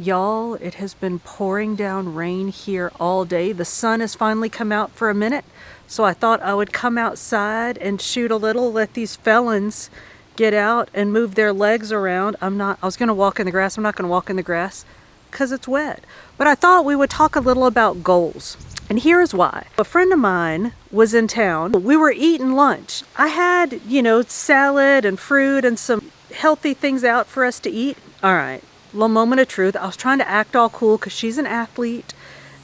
Y'all, it has been pouring down rain here all day. The sun has finally come out for a minute, so I thought I would come outside and shoot a little, let these felons get out and move their legs around. I was going to walk in the grass. I'm not going to walk in the grass because it's wet. But I thought we would talk a little about goals. And here's why. A friend of mine was in town. We were eating lunch. I had, salad and fruit and some healthy things out for us to eat. All right. Little moment of truth. I was trying to act all cool because she's an athlete.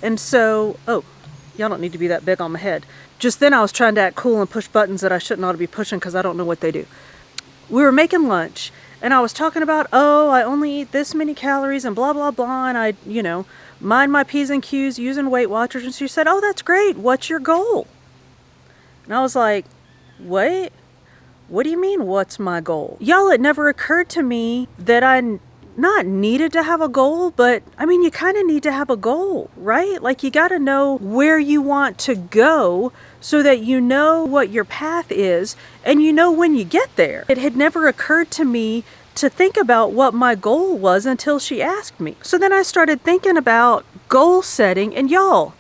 And so, y'all don't need to be that big on my head. Just then I was trying to act cool and push buttons that I shouldn't ought to be pushing because I don't know what they do. We were making lunch and I was talking about, I only eat this many calories and blah, blah, blah. And I, mind my P's and Q's using Weight Watchers. And she said, that's great. What's your goal? And I was like, wait, what do you mean, what's my goal? Y'all, it never occurred to me that I not needed to have a goal, but you kind of need to have a goal, right? Like you got to know where you want to go so that you know what your path is and you know when you get there. It had never occurred to me to think about what my goal was until she asked me. So then I started thinking about goal setting, and y'all,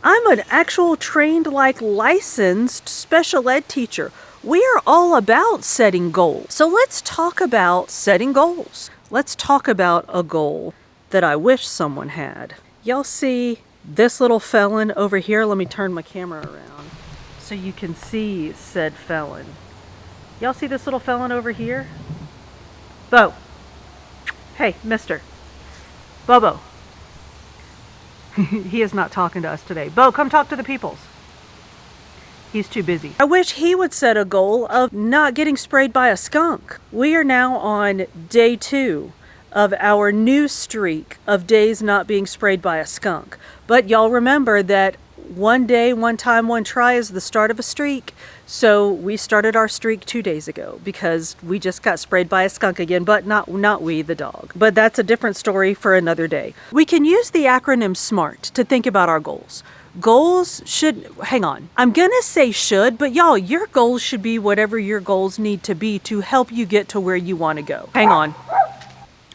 I'm an actual trained, licensed special ed teacher. We are all about setting goals. So let's talk about setting goals. Let's talk about a goal that I wish someone had. Y'all see this little felon over here? Let me turn my camera around so you can see said felon. Y'all see this little felon over here? Bo. Hey, mister. Bobo. He is not talking to us today. Bo, come talk to the peoples. He's too busy. I wish he would set a goal of not getting sprayed by a skunk. We are now on day 2 of our new streak of days not being sprayed by a skunk. But y'all remember that one day, one time, one try is the start of a streak. So we started our streak 2 days ago because we just got sprayed by a skunk again, but not we, the dog. But that's a different story for another day. We can use the acronym SMART to think about our goals. Goals should, hang on, I'm gonna say should, but y'all, your goals should be whatever your goals need to be to help you get to where you want to go. Hang on.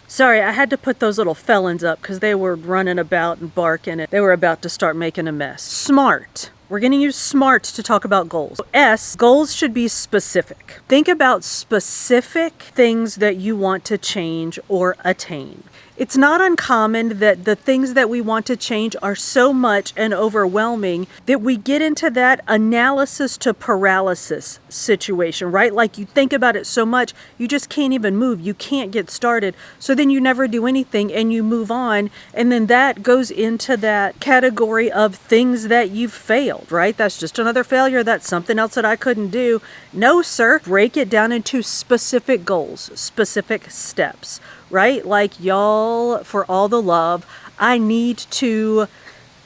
Sorry, I had to put those little felons up because they were running about and barking and they were about to start making a mess. SMART. We're going to use SMART to talk about goals. S, goals should be specific. Think about specific things that you want to change or attain. It's not uncommon that the things that we want to change are so much and overwhelming that we get into that analysis to paralysis situation, right? Like you think about it so much, you just can't even move. You can't get started. So then you never do anything and you move on. And then that goes into that category of things that you've failed, right? That's just another failure. That's something else that I couldn't do. No, sir. Break it down into specific goals, specific steps. Right? Like y'all, for all the love, I can't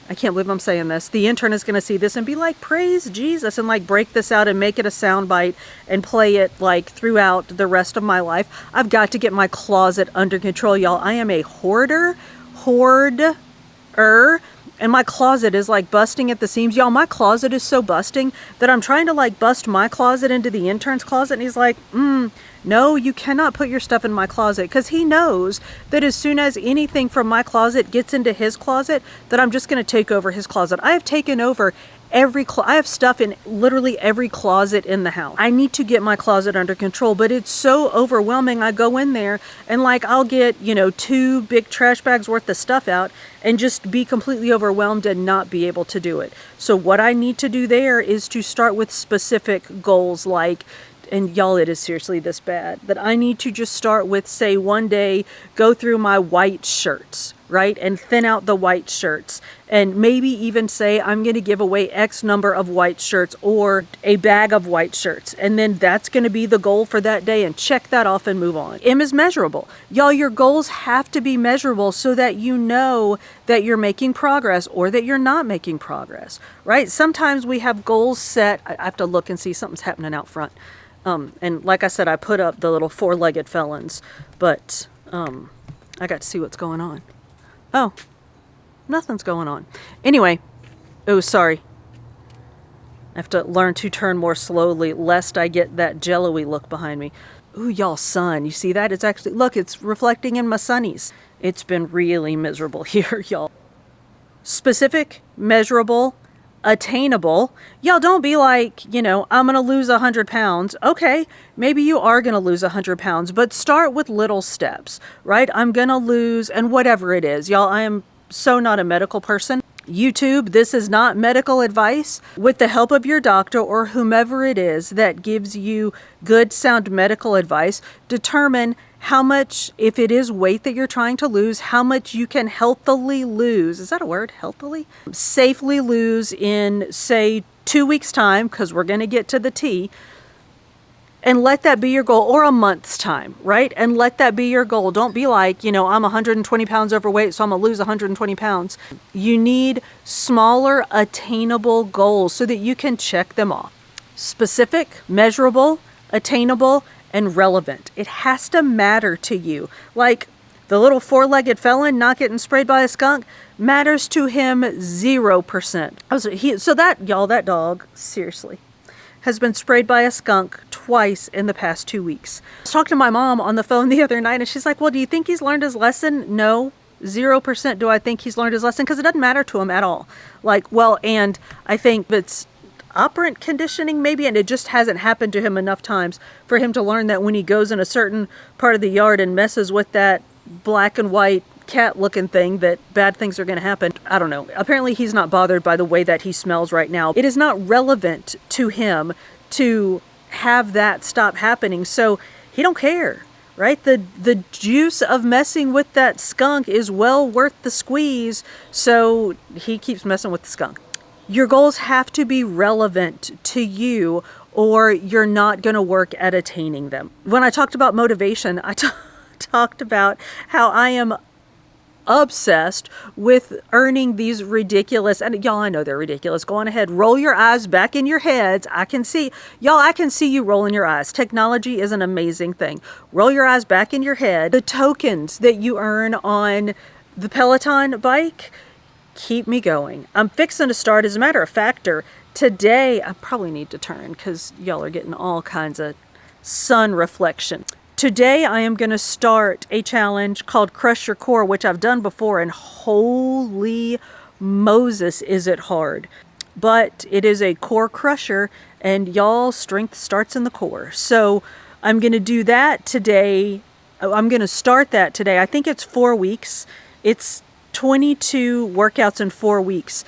believe I'm saying this. The intern is going to see this and be like, praise Jesus, and break this out and make it a sound bite and play it throughout the rest of my life. I've got to get my closet under control, y'all. I am a hoarder, and my closet is busting at the seams. Y'all, my closet is so busting that I'm trying to bust my closet into the intern's closet. And he's like, no, you cannot put your stuff in my closet, because he knows that as soon as anything from my closet gets into his closet, that I'm just going to take over his closet. I have taken over I have stuff in literally every closet in the house. I need to get my closet under control, but it's so overwhelming. I go in there and I'll get, 2 big trash bags worth of stuff out and just be completely overwhelmed and not be able to do it. So what I need to do there is to start with specific goals, and y'all, it is seriously this bad, that I need to just start with, say, one day, go through my white shirts, right? And thin out the white shirts. And maybe even say, I'm going to give away X number of white shirts or a bag of white shirts. And then that's going to be the goal for that day, and check that off and move on. M is measurable. Y'all, your goals have to be measurable so that you know that you're making progress or that you're not making progress, right? Sometimes we have goals set. I have to look and see something's happening out front. And like I said, I put up the little 4-legged felons, but I got to see what's going on. Oh, nothing's going on. Anyway, sorry. I have to learn to turn more slowly lest I get that jello-y look behind me. Ooh, y'all, sun. You see that? It's actually, look, it's reflecting in my sunnies. It's been really miserable here, y'all. Specific, measurable, attainable. Y'all don't be like, I'm going to lose 100 pounds. Okay, maybe you are going to lose 100 pounds, but start with little steps, right? I'm going to lose, and whatever it is. Y'all, I am so not a medical person. YouTube, this is not medical advice. With the help of your doctor or whomever it is that gives you good, sound medical advice, determine how much, if it is weight that you're trying to lose, how much you can healthily lose. Is that a word? Healthily? Safely lose in, say, 2 weeks' time, because we're going to get to the T. And let that be your goal, or a month's time, right? And let that be your goal. Don't be like, I'm 120 pounds overweight, so I'm going to lose 120 pounds. You need smaller, attainable goals so that you can check them off. Specific, measurable, attainable, and relevant. It has to matter to you. Like the little four-legged felon not getting sprayed by a skunk matters to him 0%. So that dog, seriously, has been sprayed by a skunk twice in the past 2 weeks. I was talking to my mom on the phone the other night, and she's like, well, do you think he's learned his lesson? No, 0% do I think he's learned his lesson, because it doesn't matter to him at all. And I think it's operant conditioning maybe, and it just hasn't happened to him enough times for him to learn that when he goes in a certain part of the yard and messes with that black and white cat looking thing, that bad things are going to happen. I don't know. Apparently he's not bothered by the way that he smells right now. It is not relevant to him to have that stop happening, so he don't care, right? The juice of messing with that skunk is well worth the squeeze, so he keeps messing with the skunk. Your goals have to be relevant to you, or you're not going to work at attaining them. When I talked about motivation, I talked about how I am obsessed with earning these ridiculous, and y'all, I know they're ridiculous. Go on ahead, roll your eyes back in your heads. I can see you rolling your eyes. Technology is an amazing thing. Roll your eyes back in your head. The tokens that you earn on the Peloton bike keep me going. I'm fixing to start, as a matter of fact, today, I probably need to turn because y'all are getting all kinds of sun reflection. Today, I am going to start a challenge called Crush Your Core, which I've done before, and holy Moses, is it hard. But it is a core crusher, and y'all, strength starts in the core. So I'm going to do that today. I'm going to start that today. I think it's 4 weeks. It's 22 workouts in 4 weeks.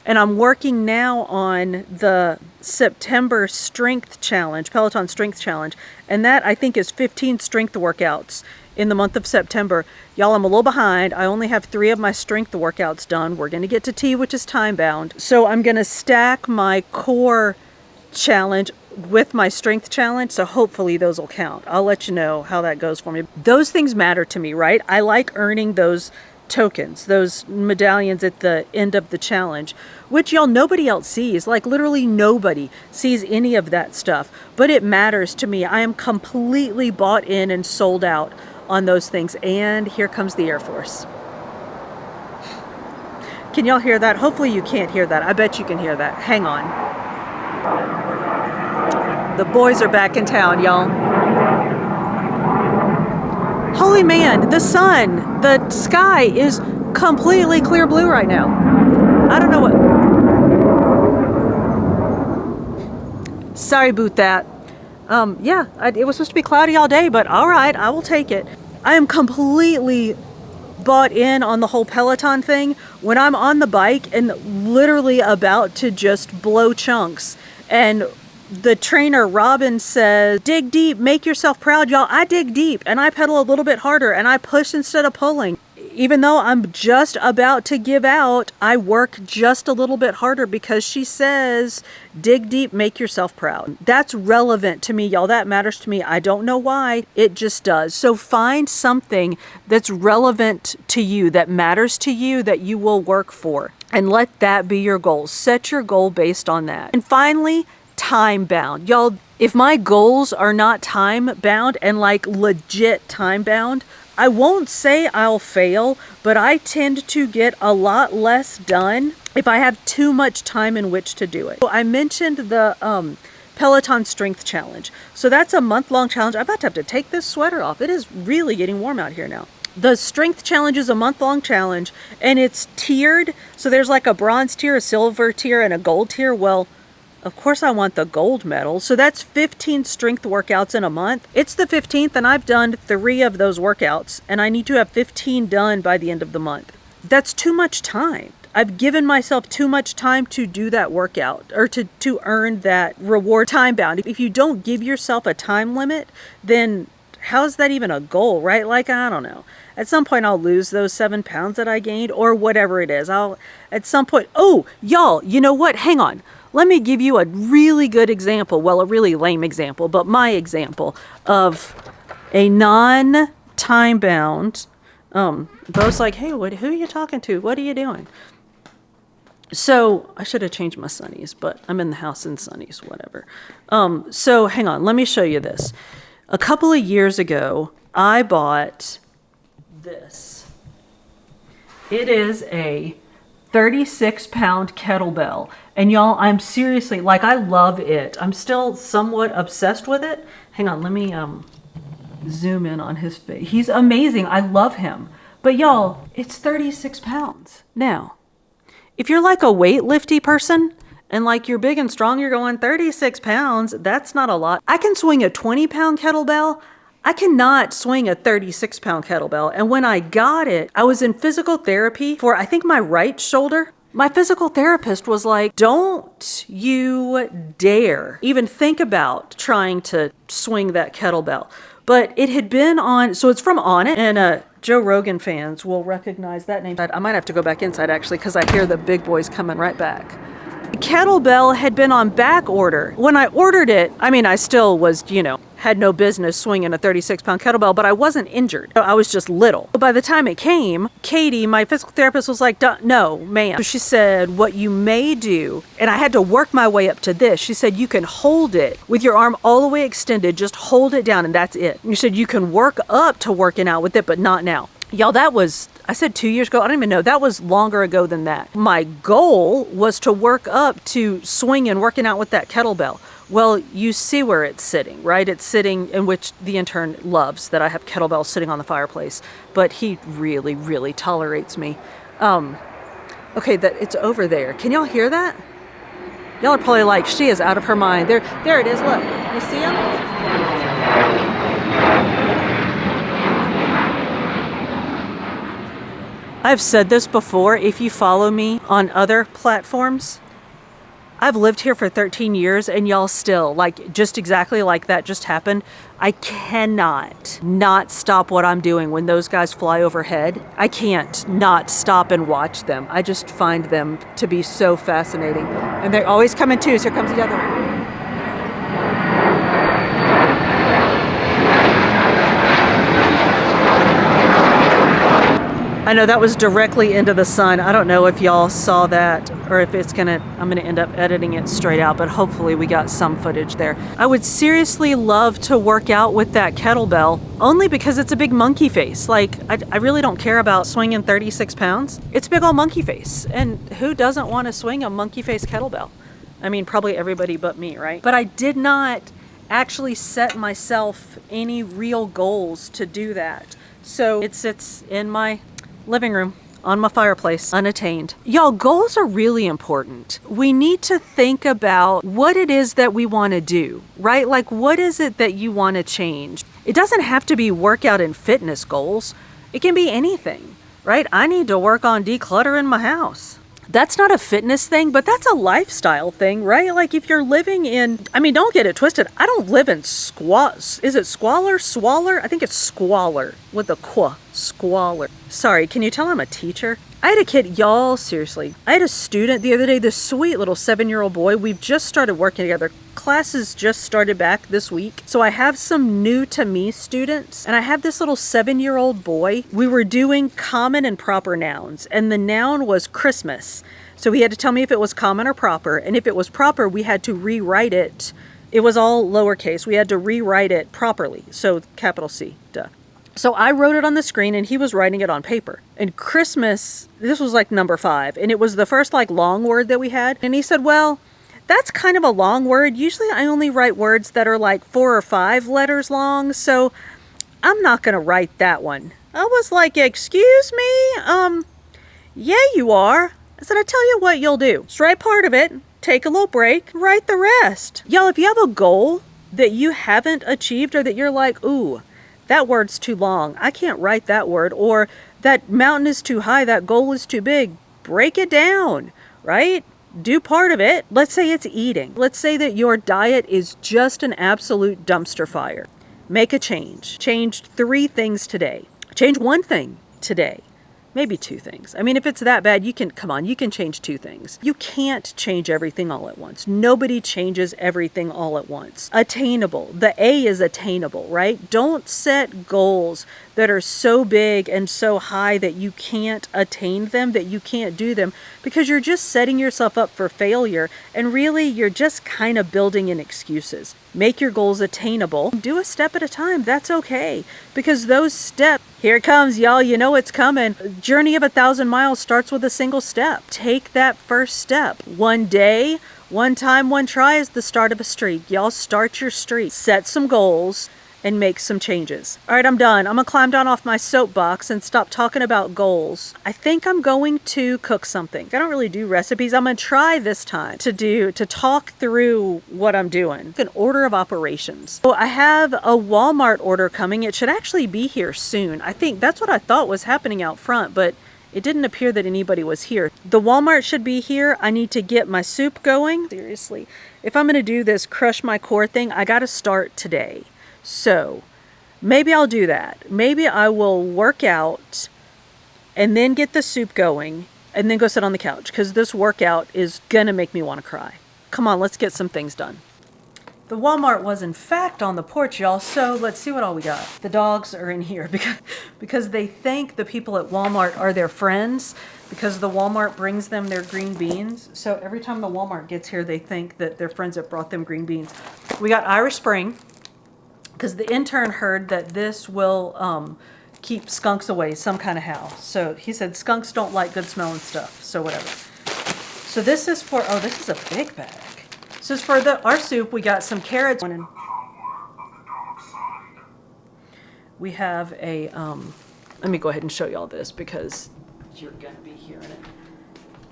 And I'm working now on the September strength challenge, Peloton strength challenge. And that, I think, is 15 strength workouts in the month of September. Y'all, I'm a little behind. I only have 3 of my strength workouts done. We're going to get to T, which is time bound. So I'm going to stack my core challenge with my strength challenge. So hopefully those will count. I'll let you know how that goes for me. Those things matter to me, right? I like earning those tokens, those medallions at the end of the challenge, which y'all, nobody else sees. Like literally nobody sees any of that stuff, but it matters to me. I am completely bought in and sold out on those things. And here comes the Air Force. Can y'all hear that? Hopefully you can't hear that. I bet you can hear that. Hang on. The boys are back in town, y'all. Holy man, the sun, the sky is completely clear blue right now. I don't know what. Sorry about that. It was supposed to be cloudy all day, but all right, I will take it. I am completely bought in on the whole Peloton thing when I'm on the bike and literally about to just blow chunks. And the trainer, Robin, says, dig deep, make yourself proud. Y'all, I dig deep and I pedal a little bit harder and I push instead of pulling. Even though I'm just about to give out, I work just a little bit harder because she says, dig deep, make yourself proud. That's relevant to me, y'all. That matters to me. I don't know why. It just does. So find something that's relevant to you, that matters to you, that you will work for. And let that be your goal. Set your goal based on that. And finally, time bound. Y'all, if my goals are not time bound and like legit time bound, I won't say I'll fail, but I tend to get a lot less done if I have too much time in which to do it. So I mentioned the Peloton Strength Challenge. So that's a month-long challenge. I'm about to have to take this sweater off. It is really getting warm out here now. The strength challenge is a month-long challenge, and it's tiered. So there's like a bronze tier, a silver tier, and a gold tier. Well, of course I want the gold medal. So that's 15 strength workouts in a month. It's the 15th, and I've done 3 of those workouts, and I need to have 15 done by the end of the month. That's too much time. I've given myself too much time to do that workout, or to earn that reward time bound. If you don't give yourself a time limit, then how's that even a goal, right? Like, I don't know. At some point I'll lose those 7 pounds that I gained, or whatever it is. At some point, oh, y'all, you know what? Hang on. Let me give you a really good example. Well, a really lame example, but my example of a non-time bound. Bo's like, hey, who are you talking to? What are you doing? So I should have changed my sunnies, but I'm in the house in sunnies, whatever. So hang on, let me show you this. A couple of years ago, I bought this. It is a 36-pound kettlebell. And y'all, I'm seriously, like, I love it. I'm still somewhat obsessed with it. Hang on, let me zoom in on his face. He's amazing. I love him. But y'all, it's 36 pounds. Now, if you're like a weightlifty person, and like you're big and strong, you're going 36 pounds, that's not a lot. I can swing a 20-pound kettlebell. I cannot swing a 36-pound kettlebell. And when I got it, I was in physical therapy for, I think, my right shoulder. My physical therapist was like, don't you dare even think about trying to swing that kettlebell. But it had been on, so it's from Onnit, and Joe Rogan fans will recognize that name. I might have to go back inside, actually, because I hear the big boys coming right back. The kettlebell had been on back order. When I ordered it, I mean, I still was, had no business swinging a 36-pound kettlebell, but I wasn't injured. I was just little. By the time it came, Katie, my physical therapist, was like, no, ma'am. So she said, what you may do, and I had to work my way up to this. She said, you can hold it with your arm all the way extended, just hold it down, and that's it. And she said, you can work up to working out with it, but not now. Y'all, that was, I said 2 years ago. I don't even know. That was longer ago than that. My goal was to work up to swinging, working out with that kettlebell. Well, you see where it's sitting, right? It's sitting, in which the intern loves that I have kettlebells sitting on the fireplace, but he really, really tolerates me. Okay, that it's over there. Can y'all hear that? Y'all are probably like, she is out of her mind. There it is. Look, you see him? I've said this before. If you follow me on other platforms, I've lived here for 13 years, and y'all still, like, just exactly like that just happened. I cannot not stop what I'm doing when those guys fly overhead. I can't not stop and watch them. I just find them to be so fascinating. And they're always coming too, so here comes the other one. I know that was directly into the sun. I don't know if y'all saw that, or if I'm gonna end up editing it straight out, but hopefully we got some footage there. I would seriously love to work out with that kettlebell, only because it's a big monkey face. Like, I really don't care about swinging 36 pounds. It's a big old monkey face. And who doesn't want to swing a monkey face kettlebell? I mean, probably everybody but me, right? But I did not actually set myself any real goals to do that. So it sits in my living room on my fireplace, unattained. Y'all, goals are really important. We need to think about what it is that we want to do, right? Like, what is it that you want to change? It doesn't have to be workout and fitness goals. It can be anything, right? I need to work on decluttering my house. That's not a fitness thing, but that's a lifestyle thing, right? Like, if you're living in, I mean, don't get it twisted. I don't live in is it squalor? Squalor? I think it's squalor with the qua. Squalor. Sorry, can you tell I'm a teacher? I had a kid, y'all, seriously. I had a student the other day, this sweet little 7-year-old boy. We've just started working together. Classes just started back this week. So I have some new to me students, and I have this little 7-year-old boy. We were doing common and proper nouns, and the noun was Christmas. So he had to tell me if it was common or proper, and if it was proper, we had to rewrite it. It was all lowercase. We had to rewrite it properly. So capital C, duh. So I wrote it on the screen, and he was writing it on paper. And Christmas, this was like number 5, and it was the first like long word that we had. And he said, well, that's kind of a long word. Usually I only write words that are like 4 or 5 letters long, so I'm not going to write that one. I was like, excuse me? Yeah, you are. I said, I tell you what you'll do. Just write part of it, take a little break, write the rest. Y'all, if you have a goal that you haven't achieved or that you're like, ooh, that word's too long, I can't write that word, or that mountain is too high, that goal is too big, break it down, right? Do part of it. Let's say it's eating. Let's say that your diet is just an absolute dumpster fire. Make a change. Change 3 things today. Change 1 thing today. Maybe 2 things. I mean, if it's that bad, you can change 2 things. You can't change everything all at once. Nobody changes everything all at once. Attainable. The A is attainable, right? Don't set goals that are so big and so high that you can't attain them, that you can't do them, because you're just setting yourself up for failure, and really you're just kind of building in excuses. Make your goals attainable. Do a step at a time. That's okay, because those steps, here it comes, y'all, you know it's coming. Journey of 1,000 miles starts with a single step. Take that first step. 1 day, 1 time, 1 try is the start of a streak. Y'all start your streak. Set some goals and make some changes. All right, I'm done. I'm gonna climb down off my soapbox and stop talking about goals. I think I'm going to cook something. I don't really do recipes. I'm gonna try this time to talk through what I'm doing. An order of operations. So I have a Walmart order coming. It should actually be here soon. I think that's what I thought was happening out front, but it didn't appear that anybody was here. The Walmart should be here. I need to get my soup going. Seriously, if I'm gonna do this crush my core thing, I gotta start today. So maybe I'll do that. Maybe I will work out and then get the soup going and then go sit on the couch, because this workout is gonna make me want to cry. Come on, let's get some things done. The Walmart was in fact on the porch, y'all, so let's see what all we got. The dogs are in here because they think the people at Walmart are their friends, because the Walmart brings them their green beans. So every time the Walmart gets here, they think that their friends have brought them green beans. We got Irish Spring, because the intern heard that this will keep skunks away some kind of how. So he said skunks don't like good smelling stuff, so whatever. So this is for, oh, this is a big bag. So it's for our soup. We got some carrots. We have a, let me go ahead and show y'all this because you're gonna be hearing it.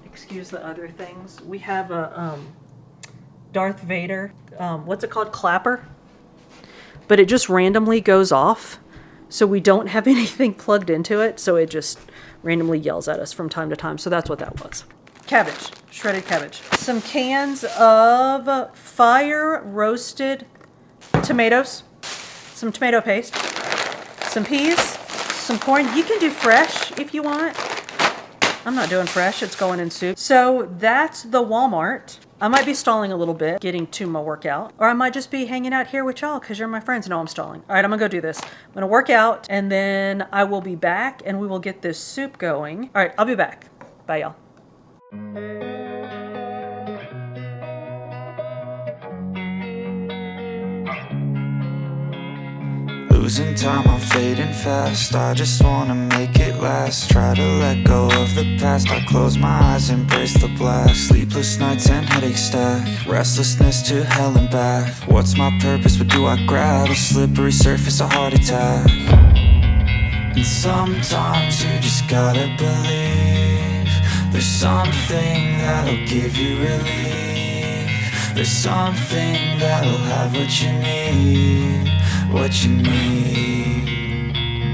Excuse the other things. We have a Darth Vader, what's it called, clapper? But it just randomly goes off, so we don't have anything plugged into it, so it just randomly yells at us from time to time. So that's what that was. Cabbage, shredded cabbage. Some cans of fire roasted tomatoes, some tomato paste, some peas, some corn. You can do fresh if you want. I'm not doing fresh, it's going in soup. So that's the Walmart. I might be stalling a little bit, getting to my workout, or I might just be hanging out here with y'all because you're my friends. No, I'm stalling. All right, I'm gonna go do this. I'm gonna work out, and then I will be back, and we will get this soup going. All right, I'll be back. Bye, y'all. Losing time, I'm fading fast. I just wanna make it last. Try to let go of the past. I close my eyes, embrace the blast. Sleepless nights and headaches stack. Restlessness to hell and back. What's my purpose? What do I grab? A slippery surface, a heart attack. And sometimes you just gotta believe there's something that'll give you relief. There's something that'll have what you need, what you need.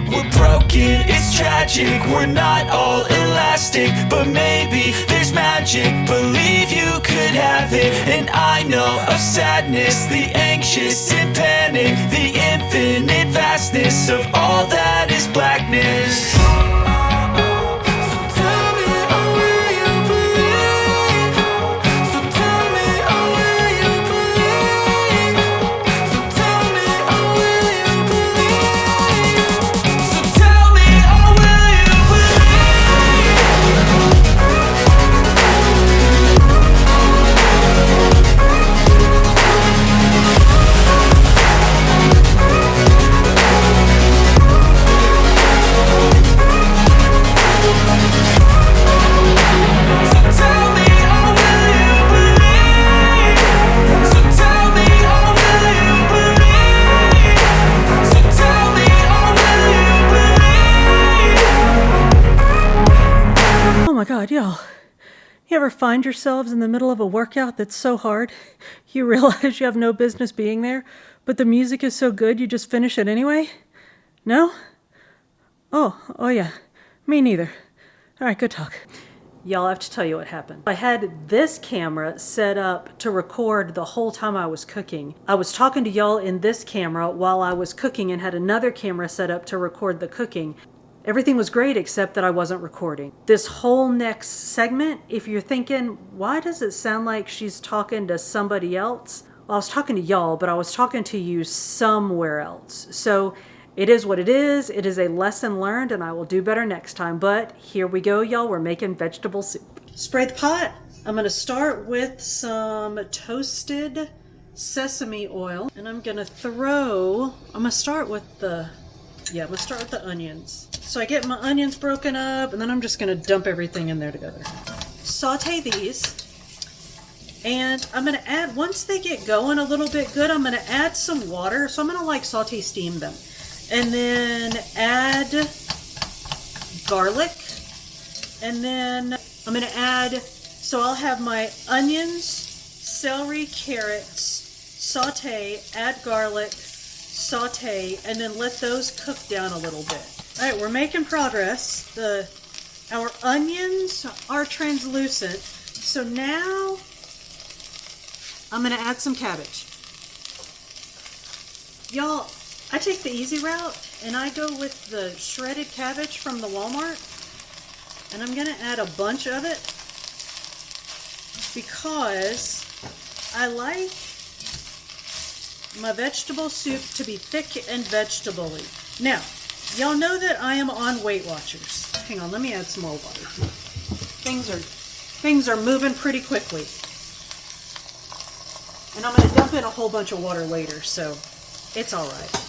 We're broken, it's tragic, we're not all elastic, but maybe there's magic. Believe you could have it. And I know of sadness, the anxious and panic, the infinite vastness of all that is blackness. God, y'all. You ever find yourselves in the middle of a workout that's so hard, you realize you have no business being there, but the music is so good you just finish it anyway? No? Oh yeah. Me neither. All right, good talk. Y'all, I have to tell you what happened. I had this camera set up to record the whole time I was cooking. I was talking to y'all in this camera while I was cooking and had another camera set up to record the cooking. Everything was great except that I wasn't recording. This whole next segment, if you're thinking, why does it sound like she's talking to somebody else? Well, I was talking to y'all, but I was talking to you somewhere else. So it is what it is. It is a lesson learned, and I will do better next time. But here we go, y'all. We're making vegetable soup. Spray the pot. I'm going to start with some toasted sesame oil. And I'm going to start with the onions. So I get my onions broken up, and then I'm just going to dump everything in there together. Saute these. And I'm going to add, once they get going a little bit good, I'm going to add some water. So I'm going to like saute steam them. And then add garlic. And then I'm going to add, so I'll have my onions, celery, carrots, saute, add garlic, saute, and then let those cook down a little bit. All right, we're making progress. Our onions are translucent. So now I'm going to add some cabbage. Y'all, I take the easy route, and I go with the shredded cabbage from the Walmart, and I'm going to add a bunch of it because I like my vegetable soup to be thick and vegetable-y. Now, y'all know that I am on Weight Watchers. Hang on, let me add some more water. Things are moving pretty quickly. And I'm going to dump in a whole bunch of water later, so it's all right.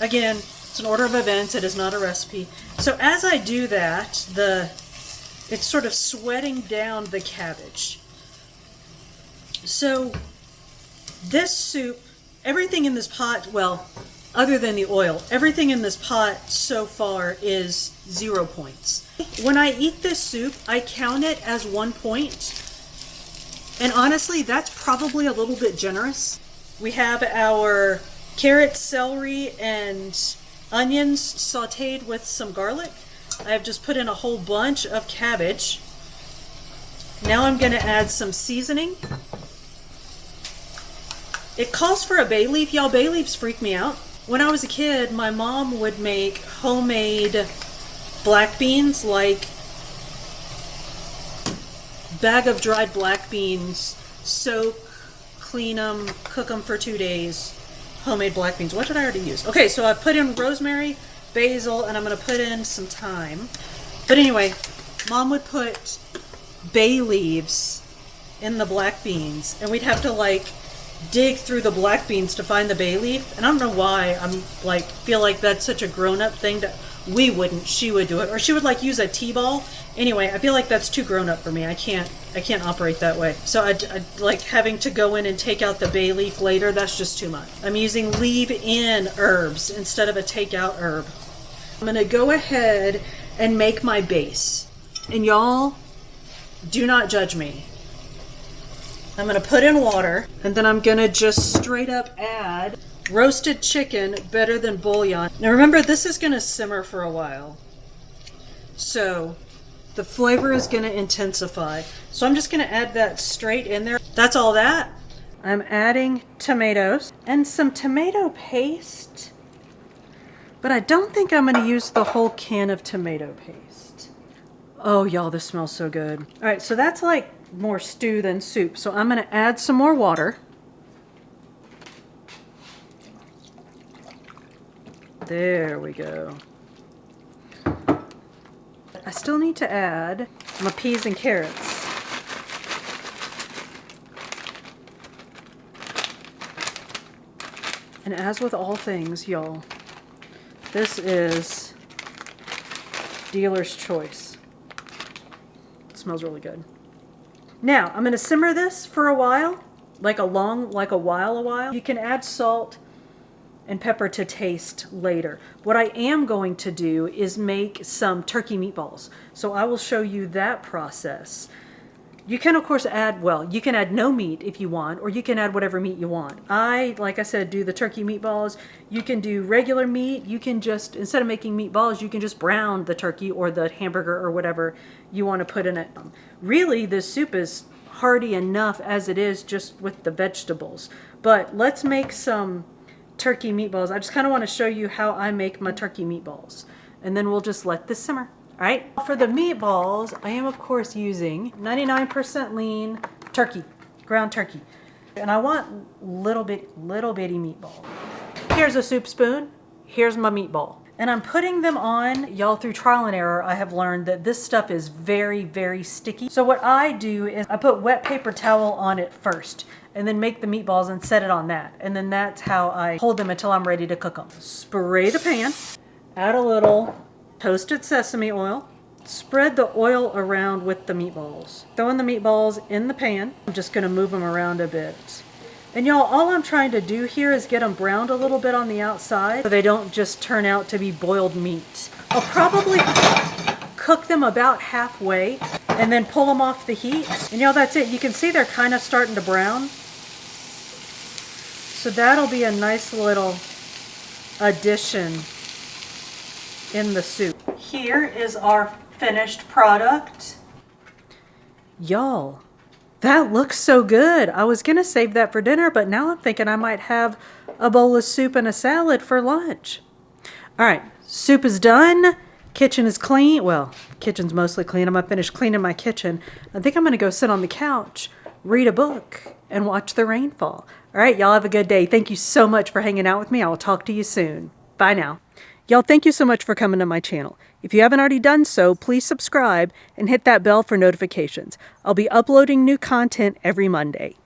Again, it's an order of events. It is not a recipe. So as I do that, it's sort of sweating down the cabbage. So this soup, everything in this pot, well, other than the oil, everything in this pot so far is 0 points. When I eat this soup, I count it as 1 point. And honestly, that's probably a little bit generous. We have our carrots, celery, and onions sauteed with some garlic. I have just put in a whole bunch of cabbage. Now I'm going to add some seasoning. It calls for a bay leaf. Y'all, bay leaves freak me out. When I was a kid, my mom would make homemade black beans, like bag of dried black beans, soak, clean them, cook them for 2 days. Homemade black beans. What did I already use? Okay, so I put in rosemary, basil, and I'm going to put in some thyme. But anyway, Mom would put bay leaves in the black beans, and we'd have to like dig through the black beans to find the bay leaf. And I don't know why I'm like feel like that's such a grown-up thing to we wouldn't, she would do it, or she would like use a T-ball. Anyway, I feel like that's too grown up for me. I can't operate that way. So I like having to go in and take out the bay leaf later. That's just too much. I'm using leave-in herbs instead of a take-out herb. I'm gonna go ahead and make my base. And y'all, do not judge me. I'm gonna put in water, and then I'm gonna just straight up add roasted chicken, better than bouillon. Now remember, this is gonna simmer for a while. So the flavor is gonna intensify. So I'm just gonna add that straight in there. That's all that. I'm adding tomatoes and some tomato paste, but I don't think I'm gonna use the whole can of tomato paste. Oh y'all, this smells so good. All right, so that's like more stew than soup. So I'm gonna add some more water. There we go. I still need to add my peas and carrots. And as with all things, y'all, this is dealer's choice. It smells really good. Now, I'm going to simmer this for a while, like a while. You can add salt and pepper to taste later. What I am going to do is make some turkey meatballs. So I will show you that process. You can, of course, add, well, you can add no meat if you want, or you can add whatever meat you want. Like I said, do the turkey meatballs. You can do regular meat. You can just, instead of making meatballs, you can just brown the turkey or the hamburger or whatever you want to put in it. Really, this soup is hearty enough as it is just with the vegetables. But let's make some turkey meatballs. I just kind of want to show you how I make my turkey meatballs. And then we'll just let this simmer. All right, for the meatballs, I am of course using 99% lean turkey, ground turkey. And I want little bitty meatball. Here's a soup spoon, here's my meatball. And I'm putting them on, y'all, through trial and error, I have learned that this stuff is very, very sticky. So what I do is I put wet paper towel on it first and then make the meatballs and set it on that. And then that's how I hold them until I'm ready to cook them. Spray the pan, add a little toasted sesame oil. Spread the oil around with the meatballs. Throwing the meatballs in the pan. I'm just gonna move them around a bit. And y'all, all I'm trying to do here is get them browned a little bit on the outside so they don't just turn out to be boiled meat. I'll probably cook them about halfway and then pull them off the heat. And y'all, that's it. You can see they're kind of starting to brown. So that'll be a nice little addition in the soup. Here is our finished product. Y'all, that looks so good. I was gonna save that for dinner, but now I'm thinking I might have a bowl of soup and a salad for lunch. All right, soup is done. Kitchen is clean. Well, kitchen's mostly clean. I'm gonna finish cleaning my kitchen. I think I'm gonna go sit on the couch, read a book, and watch the rain fall. All right, y'all have a good day. Thank you so much for hanging out with me. I will talk to you soon. Bye now. Y'all, thank you so much for coming to my channel. If you haven't already done so, please subscribe and hit that bell for notifications. I'll be uploading new content every Monday.